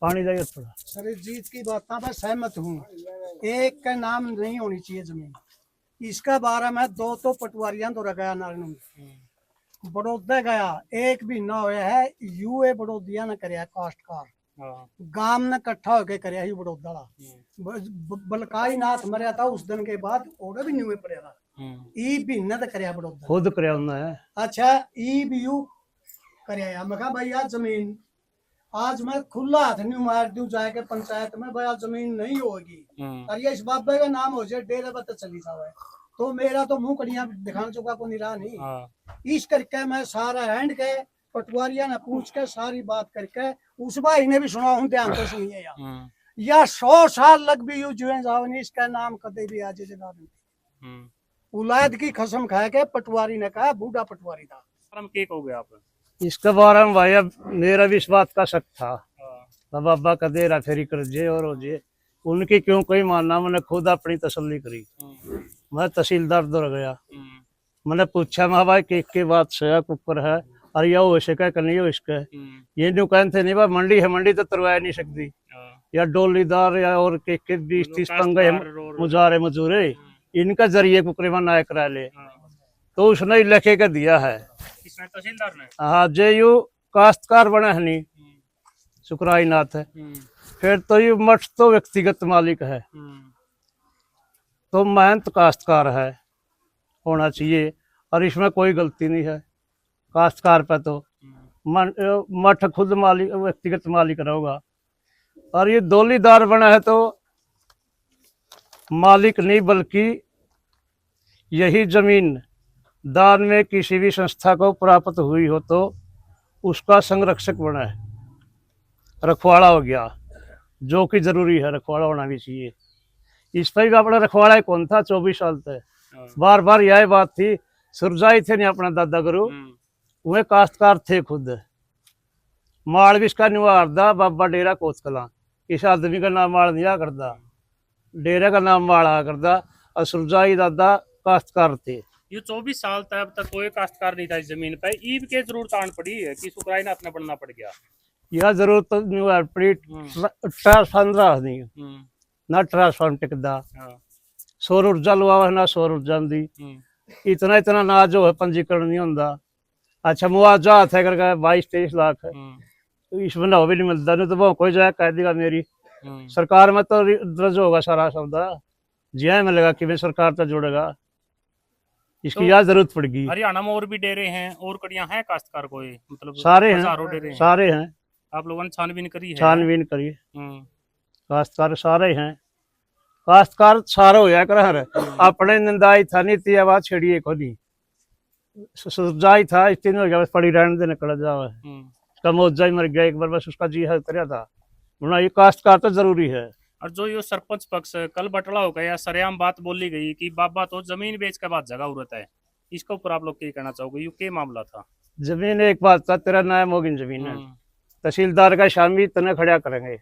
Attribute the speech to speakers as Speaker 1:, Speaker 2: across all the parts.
Speaker 1: पानी चाहिए थोड़ा।
Speaker 2: सर इस जीत की बातों पर सहमत हूँ। एक का नाम नहीं होनी चाहिए जमीन। इसका बारे में दो तो पटवारियां तो रखाया नारायण बड़ौदा गया एक भी ना होया है। यूए बड़ौदिया ने करया काश्तकार गांव ने इकट्ठा होके करया ही बड़ौदा बलकाई नाथ मरया था उस दिन के बाद और भी न्यूए पड़या था। ई भी न तो करया बड़ौदा
Speaker 1: खुद करया है।
Speaker 2: अच्छा ई भी यू करया मैं कहा भाई यार जमीन आज मैं खुला हाथ नहीं मार दूं जाके पंचायत में भाई जमीन नहीं होगी और ये इस बाबे का नाम हो जाए डेरे पर चली जावे तो मेरा तो मुंह कड़ियां दिखाने चुका को निरा नहीं। इस करके मैं सारा हैंड के पटवारिया ने पूछ के सारी बात करके उस भाई ने भी सुना हूं ध्यान तो सुनिए या 100 साल लग भी यू जुए जाओ नहीं इसका नाम कदे भी आज जगह औलाद की कसम खा के पटवारी ने कहा बूढ़ा पटवारी था।
Speaker 3: के कहोगे आप
Speaker 1: इसके बारे में भाई अब मेरा भी इस बात का शक था बाबा का दे रहा फेरी कर जे और हो जे उनकी क्यों कोई मानना। मैंने खुद अपनी तसल्ली करी। मैं तहसीलदार दौड़ गया। मैंने पूछा मैं भाई के बात से कुकर है और यह हो सके कि नहीं हो इसका ये न्यू कहते नहीं भाई मंडी है मंडी तो तरवा नहीं सकती या डोलीदार या और के 20-30 पंगे मुजारे मजूरे इनका जरिए कुकरे में नाय करा ले तो उसने लिखे के दिया है।
Speaker 3: तहसीलदार ने
Speaker 1: हाँ जे यू काश्तकार बने है नहीं सुकराई नाथ है फिर तो यू मठ तो व्यक्तिगत मालिक है तो मेहनत काश्तकार है होना चाहिए और इसमें कोई गलती नहीं है काश्तकार पे तो मठ खुद मालिक व्यक्तिगत मालिक रहेगा और ये डोलीदार बना है तो मालिक नहीं बल्कि यही जमीन दान में किसी भी संस्था को प्राप्त हुई हो तो उसका संरक्षक बना है रखवाड़ा हो गया जो कि जरूरी है रखवाड़ा होना भी चाहिए। इस पर भी अपना रखवाड़ा कौन था 24 साल तक बार बार यह बात थी सुरजाई थे नहीं अपना दादा गुरु वे काश्तकार थे खुद मालविश का निवारदा बाबा डेरा कोतकला इस आदमी का नाम माल नहीं करता डेरे का नाम माड़ा करता और सुरजाई दादा काश्तकार थे।
Speaker 3: ये 24 साल तक अब तक कोई काश्तकार नहीं था इस जमीन पे ईब के जरूरत आन पड़ी है कि सुकराई नाथ ने बनना पड़ गया।
Speaker 1: यह जरूरत तो नहीं पड़ी ट्रांसफार्मर नहीं ना ट्रांसफार्म टिकदा सौर ऊर्जा लुआ ना सौर ऊर्जा दी इतना इतना ना जो है पंजीकरण नहीं होता। अच्छा मुआवजा हाथ है करके 22-23 लाख इसमें ना भी नहीं मिलता नहीं तो वो कोई जाए कह देगा मेरी सरकार में तो दर्ज होगा सारा सौदा जी मिलेगा कि भाई सरकार तो जुड़ेगा इसकी तो याद जरूरत पड़ेगी।
Speaker 3: हरियाणा में और भी डेरे हैं और कड़ियां हैं काश्तकार कोई मतलब
Speaker 1: सारे हैं सारे हैं
Speaker 3: आप लोगों ने छानबीन करी है
Speaker 1: छानबीन करी काश्तकार सारे हैं काश्तकार सारा हो जाए कर अपने निंदाई था नीति आवाज छेड़िए खुदी सुजाई था इस तीन हो गया पड़ी रहने देने कड़ा जावा उसका मौजा ही मर गया एक बार बस उसका जी है उतरिया था ये काश्तकार तो जरूरी है।
Speaker 3: और जो ये सरपंच पक्ष कल बटला हो गया सरेआम बात बोली गई कि बाबा तो जमीन बेच के बाद जगह उरत है इसके ऊपर आप लोग क्या कहना चाहोगे ये क्या मामला था।
Speaker 1: जमीन एक बात था तेरा नाम होगी जमीन है तहसीलदार का शामी तने खड़ा करेंगे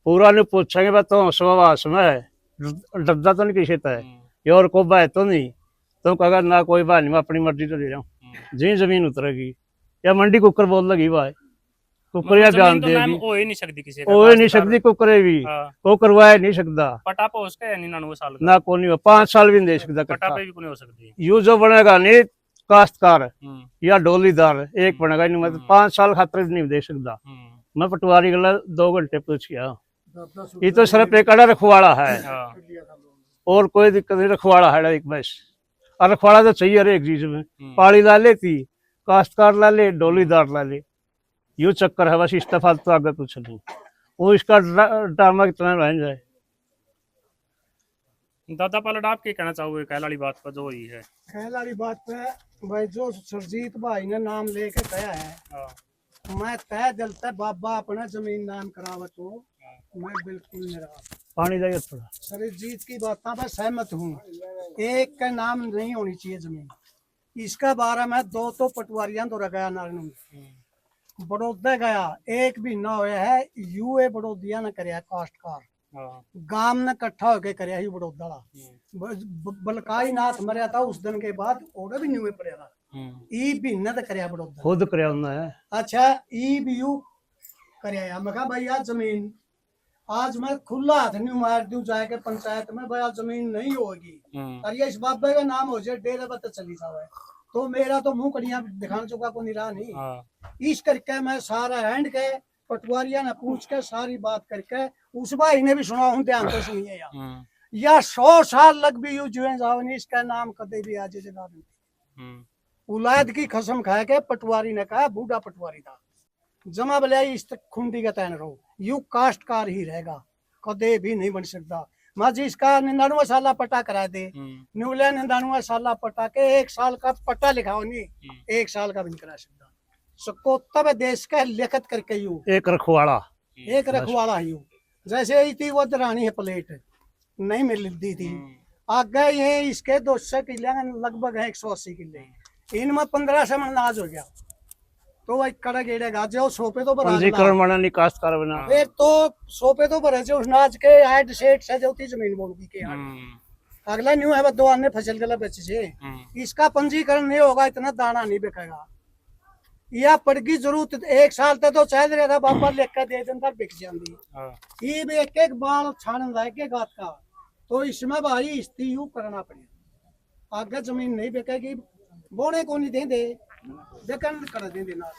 Speaker 1: पूरा नहीं पूछेंगे बस तो स्ववास में है डरदा तो नहीं किसी है और को बात तो नहीं तो कहा ना कोई बात नहीं मैं अपनी मर्जी तो ले रहा हूँ जी जमीन उतरेगी या मंडी कुकर बोल लगी भाई कुकरिया बयान देगी
Speaker 3: हो ही नहीं सकती किसी
Speaker 1: हो ही नहीं सकती कुकरे भी को करवाया नहीं सकता
Speaker 3: पटा पे उसका 99 साल
Speaker 1: ना को नहीं 5 साल भी नहीं दे सकता
Speaker 3: पटा पे भी नहीं हो सकती
Speaker 1: यू जो बनेगा नहीं काश्तकार या डोलीदार एक बनेगा नहीं मतलब 5 साल खातर नहीं दे सकता। मैं पटवारी गला 2 घंटे पूछिया ये तो सिर्फ एक रखवाड़ा है और कोई दिक्कत नहीं रखवाड़ा है एक बस और रखवाड़ा तो चाहिए हर एक चीज में पाड़ी ला लेती काश्तकार ला ले डोलीदार ला ले यू चक्कर है बस इस्तीफा तो आगे कुछ नहीं वो इसका ड्रामा कितना रह जाए।
Speaker 3: दादा पलट आप क्या कहना चाहोगे कहलाड़ी बात पर जो हुई है
Speaker 2: कहलाड़ी बात पे भाई जो सरजीत भाई ने नाम लेके कहा है मैं तय दिल से बाबा अपना जमीन नाम करावत हो मैं बिल्कुल निराश
Speaker 1: पानी चाहिए थोड़ा।
Speaker 2: सरजीत की बातों पर सहमत हूँ। एक का नाम नहीं होनी चाहिए जमीन। इसका बारे में दो तो पटवारियां तो रखाया नारायण बड़ौदा गया एक भी ना होया है। यूए बड़ौदिया ने करया काश्तकार गांव ने इकट्ठा होके करया ही बड़ौदा बलकाई नाथ मरया था उस दिन के बाद और भी न्यूए पड़या था ई भी न तो करया बड़ौदा
Speaker 1: खुद करया है।
Speaker 2: अच्छा ई भी यू कर आया। मैं कहा भैया जमीन आज मैं खुला हाथ नहीं मार दूं जाके पंचायत में, भैया जमीन नहीं होगी और ये इस बाबे का नाम हो जाए डेरे पर चली जावे, तो मेरा तो मुंह कड़िया दिखाने चुका को निरा नहीं। इस करके मैं सारा हैंड के पटवारिया ने पूछ के सारी बात करके उस भाई ने भी सुना हूं, ध्यान तो सुनिए या 100 साल लग भी यू जुए जाओ नहीं, इसका नाम कदे भी आज जगह औलाद की कसम खा के पटवारी ने कहा, बूढ़ा पटवारी था, जमा बलियाई इस तक खुंडी का तैन रहो, यू काश्तकार ही रहेगा, कदे भी नहीं बन सकता। मैं जिसका 99 साल पट्टा करा दे, न्यूले 99 साल पट्टा के 1 साल का पट्टा लिखाओ नहीं, 1 साल का भी नहीं करा सकता। सबको तब देश का लिखत करके यू
Speaker 1: एक रखवाड़ा
Speaker 2: यू जैसे ही थी वो दरानी है प्लेट नहीं मिलती थी, आगे ये इसके 200 किले लगभग है 180 किले, इनमें 15 से अनाज हो गया, तो वही कड़ा गेड़ेगा जो सोपे तो
Speaker 1: पंजीकरण बना नहीं काश्तकार बना,
Speaker 2: फिर तो सोपे तो भरे जो अनाज के हाइट सेट से जो थी जमीन बोलगी के अगला न्यू है दो अन्य फसल गला बेचे से, इसका पंजीकरण नहीं होगा इतना दाना नहीं बिकेगा, या पड़गी जरूरत 1 साल तक तो चाह रहा था बाबा लिख के दे देता बिक जाती, ये भी एक बाल छान लाके गात का, तो इसमें भाई इस्ती यू करना पड़ेगा, आगे जमीन नहीं बिकेगी, बोने को नहीं देंगे बेकन कर देंगे ना,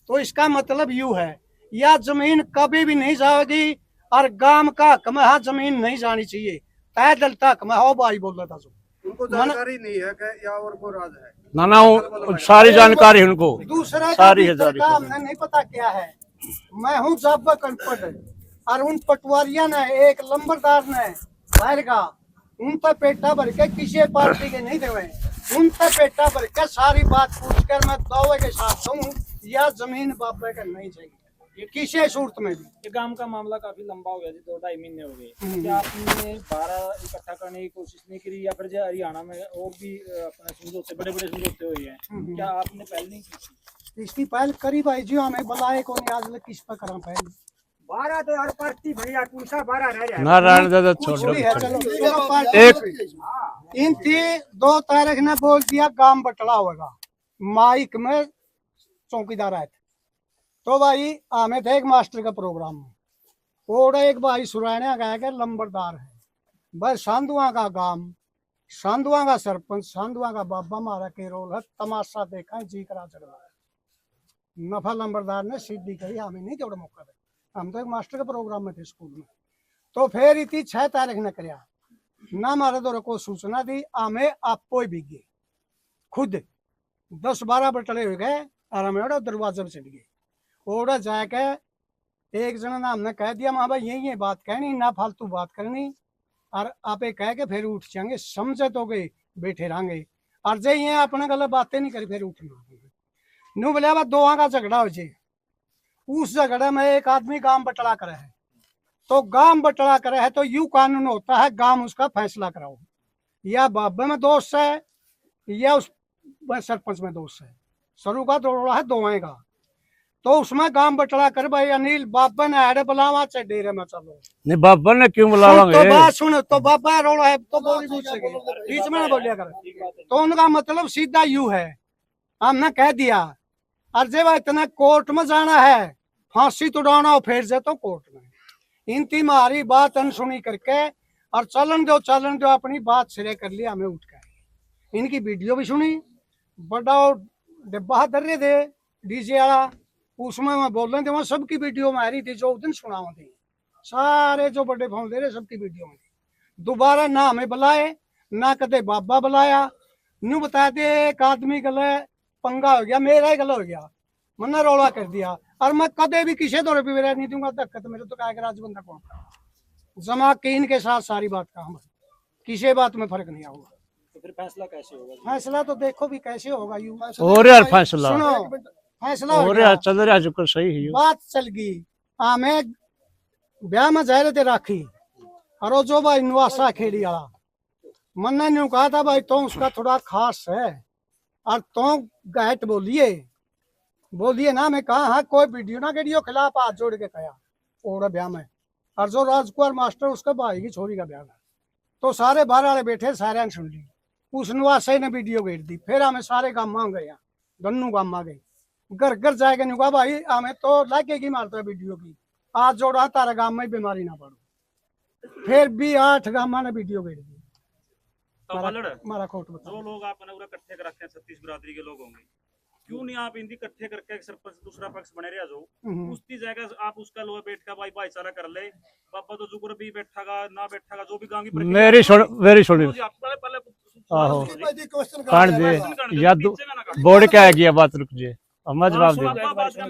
Speaker 2: तो इसका मतलब यू है या जमीन कभी भी नहीं जाएगी, और गांव का हक में जमीन नहीं जानी चाहिए, पैदल तक मैं हो भाई बोल रहा था,
Speaker 4: उनको जानकारी नहीं है कि या और को राज है
Speaker 1: ना सारी जानकारी उनको
Speaker 2: दूसरा
Speaker 1: सारी
Speaker 2: हमने नहीं पता क्या है, मैं हूँ जब कनपट और उन पटवारिया ने एक लंबरदार ने बाहर का उन पर पेटा भर के किसी पार्टी के नहीं देवे, उन पर पेटा भर के सारी बात पूछ कर मैं दावे के साथ हूँ या जमीन बाबे का नहीं चाहिए किसी सूरत में भी।
Speaker 5: ये काम का मामला काफी लंबा हो गया जी, 2-2.5 महीने हो गए, क्या आपने 12 इकट्ठा करने की कोशिश नहीं करी, या फिर जो हरियाणा में और भी अपने समझौते बड़े समझौते हुए हैं, क्या आपने पहल नहीं की?
Speaker 2: इसकी पहल करी भाई जी, हमें बुलाए को नहीं आज किस पर करा पहल
Speaker 4: 12 तो हर पार्टी भैया पूछा 12 रह रहा है,
Speaker 1: नारायण दादा छोड़
Speaker 2: कुछ भी है, चलो
Speaker 1: एक
Speaker 2: इन थी 2 तारीख ने बोल दिया गांव बटला होगा, माइक में चौकीदार आए थे, तो भाई हमें थे एक मास्टर का प्रोग्राम और एक भाई सुराने गया के लंबरदार है भाई, सांधुआ का गांव, सांधुआ का सरपंच, सांधुआ का बाबा मारा के रोल है, तमाशा देखा है जी करा चढ़ा नफा लंबरदार ने सीधी कही, हमें नहीं जोड़ा मौका दे, हम तो एक मास्टर के प्रोग्राम में थे स्कूल में, तो फिर इतनी 6 तारीख ने कराया ना, हमारे दौर को सूचना दी, हमें आपो ही गए खुद 10-12 बटले हो गए और हमें दरवाजे पे चढ़ गए, और जाके एक जना ने हमने कह दिया माँ भाई यही बात कहनी ना फालतू बात करनी, और आप कह के फिर उठ जाएंगे, समझे तो गए बैठे रहेंगे, और जे ये अपने गलत बातें नहीं करी फिर उठना नू बोले बा 2 का झगड़ा हो जाए, उस झगड़े में एक आदमी गांव बटला करे है, तो गांव बटला करे है तो यू कानून होता है गांव उसका फैसला कराओ, या बाबे में दोष है या उस सरपंच में दोष है, सरू का दौड़ा है दोवें का, तो उसमें गांव बटला कर भाई अनिल बाबा ने आड़े बुलावा चाहे डेरे में चलो,
Speaker 1: नहीं बाबा ने क्यों बुलावांगे,
Speaker 2: तो बात सुन, तो बाबा रोड़ा है तो बोली पूछ सके बीच में ना बोलिया कर, तो उनका मतलब सीधा यू है, हमने कह दिया, और जब इतना कोर्ट में जाना है फांसी तुड़ाना हो फिर से तो कोर्ट में, इनकी हमारी बात अनसुनी करके और चलन दो अपनी बात सिरे कर लिया, हमें उठ कर इनकी वीडियो भी सुनी, बड़ा डिब्बा दर्रे दे डीजे वाला, उसमें मैं बोल रहे थे वहाँ सबकी वीडियो में आ रही थी, जो उस दिन सुना थी सारे जो बड़े फोन दे रहे सबकी वीडियो में थी, दोबारा ना हमें बुलाए ना कदे बाबा बुलाया, न्यू बता दे एक आदमी गले पंगा हो गया, मेरा ही गला हो गया, मैंने रौला कर दिया, और मैं कदे भी किसी दौरे पे नहीं दूंगा धक्का, तो मेरे तो क्या राज बंदा कौन जमा कीन के साथ सारी बात का हम किसी बात में फर्क नहीं आऊगा,
Speaker 5: तो फिर फैसला कैसे होगा?
Speaker 2: फैसला तो देखो भी कैसे होगा, यू
Speaker 1: हो रहा फैसला,
Speaker 2: सुनो फैसला
Speaker 1: हो
Speaker 2: हो
Speaker 1: रहा
Speaker 2: गया,
Speaker 1: चल रहा जो सही है,
Speaker 2: बात चल गई, हमें ब्याह में जा रहे थे राखी, और वो जो भाई नवासा खेड़ी वाला मन्ना ने कहा था भाई तो उसका थोड़ा खास है, और तो गैट बोलिए ना, मैं कहा हाँ कोई वीडियो खिलाफ हाथ जोड़ के कहा और ब्याह में, और जो राजकुमार मास्टर उसका भाई की छोरी का ब्याह है, तो सारे बाहर वाले बैठे सारे ने सुन ली, उस नवासे ने वीडियो घेर दी, फिर हमें सारे गाँव में गए, गन्नू गाँव में गए, घर घर जाके नहीं कहा भाई हमें तो लाके की मारता है वीडियो की, आज जोड़ा तारा गांव में बीमारी ना पड़ो। फिर भी 8 गांव ने वीडियो भेज दी।
Speaker 3: तो बल्लड़
Speaker 2: हमारा खोट बता
Speaker 3: जो लोग आपने पूरा इकट्ठे कर रखे हैं 36 बिरादरी के लोग होंगे, क्यों नहीं आप इनकी इकट्ठे करके एक सरपंच दूसरा पक्ष बने रहा जो उसकी जगह आप उसका लोग बैठ का भाई भाईचारा कर ले। बाबा तो जुगर भी बैठागा ना बैठागा जो भी गांव की
Speaker 1: मेरी सुनी
Speaker 3: पहले
Speaker 1: आहो
Speaker 2: क्वेश्चन
Speaker 1: काट दे या बोर्ड क्या है किया बात रुक जे हम जवाब दे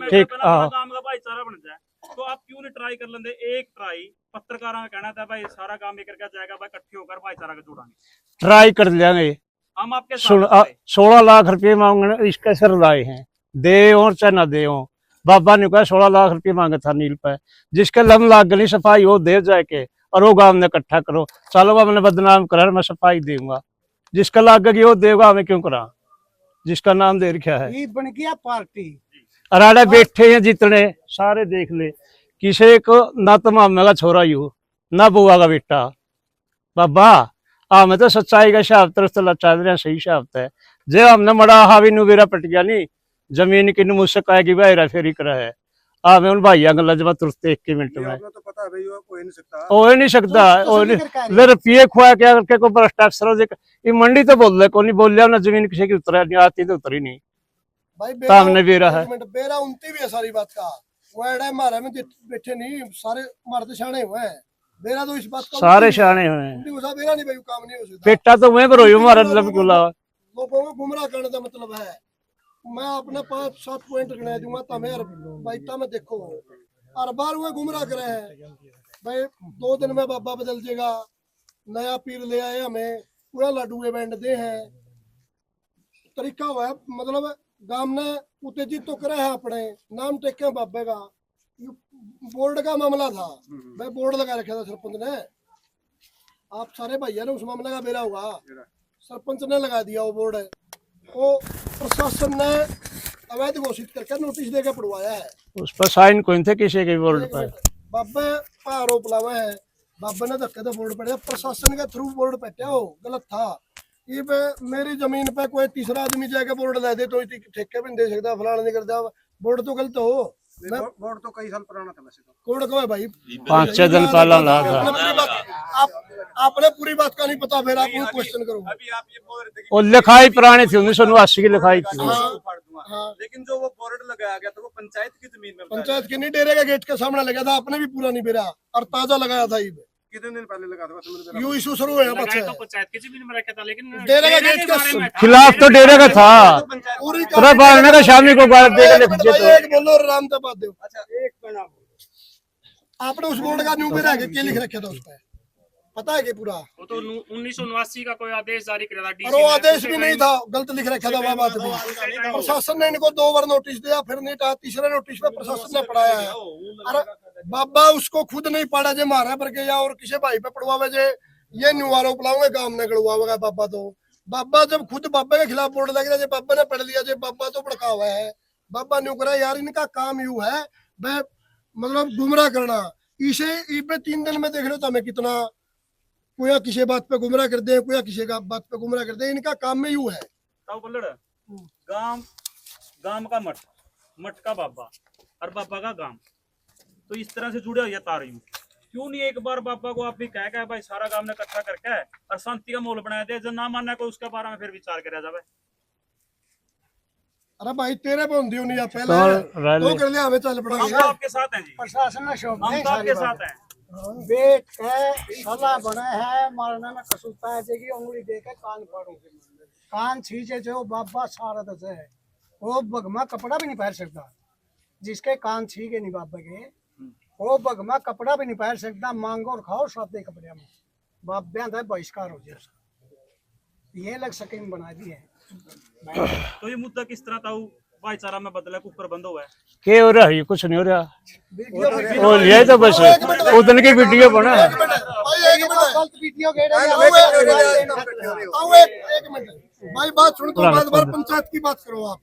Speaker 1: ठीक आहो
Speaker 3: गांव का भाईचारा बन जाए तो आप क्यों नहीं ट्राई कर लेंगे। एक ट्राई पत्रकारों का कहना था भाई सारा काम ये करके जाएगा भाई इकट्ठे होकर भाईचारा का जोड़ांगे।
Speaker 1: ट्राई कर लेंगे।
Speaker 3: हम आपके
Speaker 1: सुन 16 लाख रुपए मांगने इसके सर लाए हैं, दे और चाहे ना दे हो। बाबा ने कहा 16 लाख रुपए मांगे था नील पे, जिसके लम लाग गई सफाई हो दे जाए के और वो गांव ने इकट्ठा करो। चलो हमने बदनाम करा मैं सफाई दूंगा, जिसका लाग गई वो देगा हमें क्यों करा, जिसका नाम दे रखा है।
Speaker 2: ये बन गया पार्टी।
Speaker 1: अराड़े बैठे हैं जितने सारे देख ले, किसी को ना तो मामे का छोरा ही हो ना बुआ का बेटा। बाबा हमें तो सच्चाई का हिसाब तरफ तो चल रहा सही हिसाब है। जे हमने मड़ा हावी नुबेरा पट गया नहीं जमीन की मुझसे कहेगी भाई हेरा फेरी करा है। हमें उन भाइयों का लजमा तुरंत 1 मिनट में
Speaker 2: तो पता है भाई वो कोई नहीं सकता,
Speaker 1: हो नहीं सकता हो नहीं रुपये खुआ क्या करके कोई भ्रष्टाचार ये मंडी तो बोल रहे को नहीं बोल लिया ना जमीन किसी की उतरा नहीं आती तो उतरी नहीं
Speaker 2: भाई
Speaker 1: सामने बेरा है।
Speaker 2: बेरा उनती भी है सारी बात का वो एड़ा मारा में बैठे नहीं सारे मर्द शाणे हुए हैं। बेरा तो इस बात का
Speaker 1: सारे शाने हुए हैं।
Speaker 2: बेरा नहीं भाई काम नहीं हो सकता।
Speaker 1: बेटा तो वहीं पर हो हमारा मतलब गुला
Speaker 2: लोगों को गुमराह करने का मतलब है। मैं अपने 5-7 पॉइंट गिना दूंगा तमें भाई तमें देखो हर बार वो गुमराह करे हैं भाई 2 दिन में बाबा बदल जाएगा, नया पीर ले आए हमें पूरा लड्डू बैंड दे हैं तरीका हुआ है। मतलब गांव ने उत्तेजित तो करे है अपने नाम टेके बाबे का। बोर्ड का मामला था भाई, बोर्ड लगा रखा था सरपंच ने, आप सारे भैया ने उस मामले का बेरा हुआ, सरपंच ने लगा दिया वो बोर्ड। वो प्रशासन ने अवैध घोषित करके नोटिस देकर पढ़वाया है।
Speaker 1: उस पर साइन कोई थे किसी के बोर्ड पर।
Speaker 2: बाबे पर आरोप लावे है, बाबे ने धक्के तो बोर्ड पड़े, प्रशासन के थ्रू बोर्ड पट्या हो गलत था। ये पे मेरी जमीन पे कोई तीसरा आदमी जाके बोर्ड ला दे तो ठेके भी नहीं दे सकता, फलाना नहीं करता, बोर्ड तो गलत हो। बोर्ड तो कई साल पुराना था वैसे तो। कोड को है भाई
Speaker 1: 5-6 दिन पहला ला था।
Speaker 2: आपने पूरी बात का नहीं पता, फिर आप वो क्वेश्चन करो।
Speaker 6: अभी आप ये बोल रहे थे
Speaker 1: और लिखाई पुरानी थी 1989 की लिखाई थी।
Speaker 6: लेकिन जो वो बोर्ड लगाया गया था वो पंचायत की जमीन में,
Speaker 2: पंचायत के नहीं डेरे के गेट के सामने लगा था, आपने भी पूरा नहीं बेरा और ताजा लगाया था। ये
Speaker 6: कितने दिन पहले लगा था?
Speaker 2: यू इशू शुरू हुआ
Speaker 3: तो पंचायत की जमीन में रखा था, लेकिन
Speaker 2: डेरे का गेट के
Speaker 1: खिलाफ तो डेरे का था।
Speaker 2: पूरी
Speaker 1: पूरा बारने का शामी को गाड़ दे के
Speaker 2: एक बोलो राम का बात दो।
Speaker 6: अच्छा एक बना
Speaker 2: आपने उस बोर्ड का न्यू पे रह के लिख रखा था उस पे, पता है कि पूरा
Speaker 3: वो तो 1989 का कोई आदेश जारी किया था
Speaker 2: और वो आदेश भी नहीं था, गलत लिख रखा था वह बात भी। प्रशासन ने इनको 2 बार नोटिस दिया, फिर नहीं था, तीसरे नोटिस पे प्रशासन ने पढ़ाया है। अरे बाबा उसको खुद नहीं पढ़ा जे मारा पर के या और किसी भाई पे पढ़वावे जे ये न्यू आरोप लाओगे गांव में गड़वावेगा बाबा। तो बाबा जब खुद बाबा के खिलाफ बोर्ड लग रहा है, बाबा ने पढ़ लिया जे बाबा तो भड़का हुआ है। बाबा न्यू करा यार, इनका काम यू है वह मतलब गुमराह करना। इसे पे 3 दिन में देख लो तो हमें कितना कोई किसी बात पे गुमराह कर दे, कोई किसी का बात पे गुमराह कर दे, इनका काम में यू है।
Speaker 3: तो बल्लड़ गांव का मठ का बाबा और बाबा का गांव तो इस तरह से जुड़े हुए तार यूं क्यों नहीं एक बार बाबा को आप भी कह भाई सारा गांव ने इकट्ठा करके और शांति का माहौल बनाया दे, जब ना मानना को उसके बारे में फिर विचार करा जाए।
Speaker 2: अरे भाई तेरे पे होंदी नहीं पहले तो कर लिया, हमें चल पड़ा।
Speaker 3: हम तो आपके साथ हैं जी,
Speaker 2: प्रशासन ने शौक
Speaker 3: हम तो आपके साथ हैं।
Speaker 2: बेट के सला बने है मारने में कसूता है कि उंगली दे के कान फाड़ू, कान छींचे जो बाबा सारा दस है। वो बगमा कपड़ा भी नहीं पहन सकता, जिसके कान छीके नहीं बाबा के वो बगमा कपड़ा भी नहीं पहन सकता। मांगो और खाओ सादे कपड़े में, बाब्या था बहिष्कार हो जाए। ये लग सके बना दी है।
Speaker 3: तो ये मुद्दा किस तरह था भाईचारा में बदला कुकर बंद हुआ है?
Speaker 1: क्या हो रहा है? कुछ नहीं हो रहा। और ये तो बस उतन की वीडियो बना है।
Speaker 2: भाई बात सुन तो बार पंचायत की बात करो आप।